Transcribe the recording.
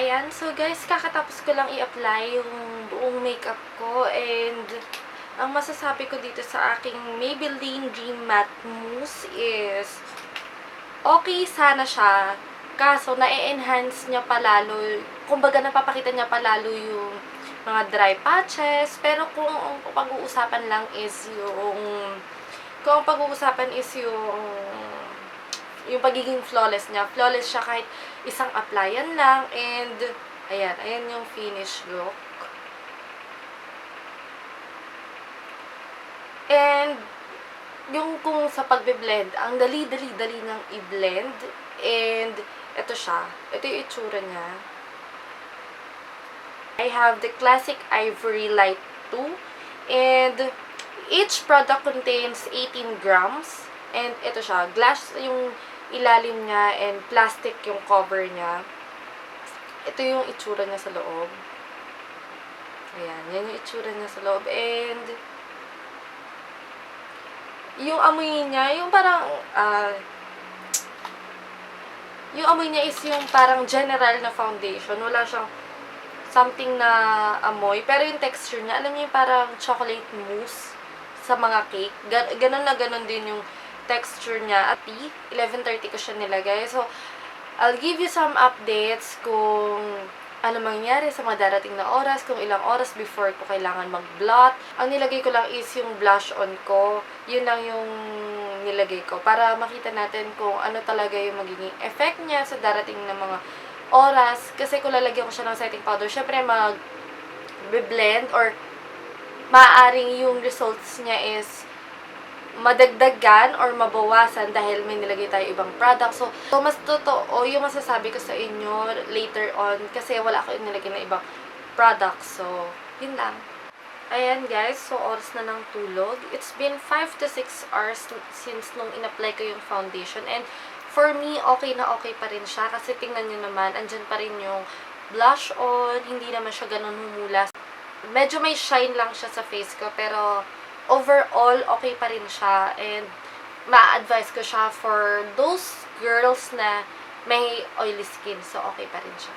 Ayan, so guys, kakatapos ko lang i-apply yung buong makeup ko and ang masasabi ko dito sa aking Maybelline Dream Matte Mousse is okay sana siya, kaso na-enhance niya palalo, kumbaga napapakita niya palalo yung mga dry patches, pero kung ang pag-uusapan lang is yung pagiging flawless niya. Flawless siya kahit isang applyan lang. And, ayan yung finish look. And, yung kung sa pagbe-blend, ang dali-dali nang i-blend. And, ito siya. Ito yung itsura niya. I have the Classic Ivory Light 2. And, each product contains 18 grams. And, ito siya. Glass yung ilalim niya and plastic yung cover niya. Ito yung itsura niya sa loob. Ayan, yan yung itsura niya sa loob. And yung amoy niya, yung parang yung amoy niya is yung parang general na foundation. Wala siyang something na amoy. Pero yung texture niya, alam niyo yung parang chocolate mousse sa mga cake. Ganon na ganon din yung texture niya. At 11:30 ko siya nilagay. So, I'll give you some updates kung ano mangyayari sa mga darating na oras, kung ilang oras before ko kailangan mag-blot. Ang nilagay ko lang is yung blush on ko. Yun lang yung nilagay ko. Para makita natin kung ano talaga yung magiging effect niya sa darating na mga oras. Kasi kung lalagyan ko siya ng setting powder, syempre mag-blend or maaaring yung results niya is madagdagan or mabawasan dahil may nilagay tayo ibang product. So mas totoo yung masasabi ko sa inyo later on kasi wala ako nilagay na ibang product. So, yun lang. Ayan guys, so oras na ng tulog. It's been 5 to 6 hours since nung in-apply ko yung foundation. And for me, okay na okay pa rin siya kasi tingnan nyo naman, andyan pa rin yung blush on. Hindi naman siya ganun humula. Medyo may shine lang siya sa face ko pero overall, okay pa rin siya. And, ma-advise ko siya for those girls na may oily skin. So, okay pa rin siya.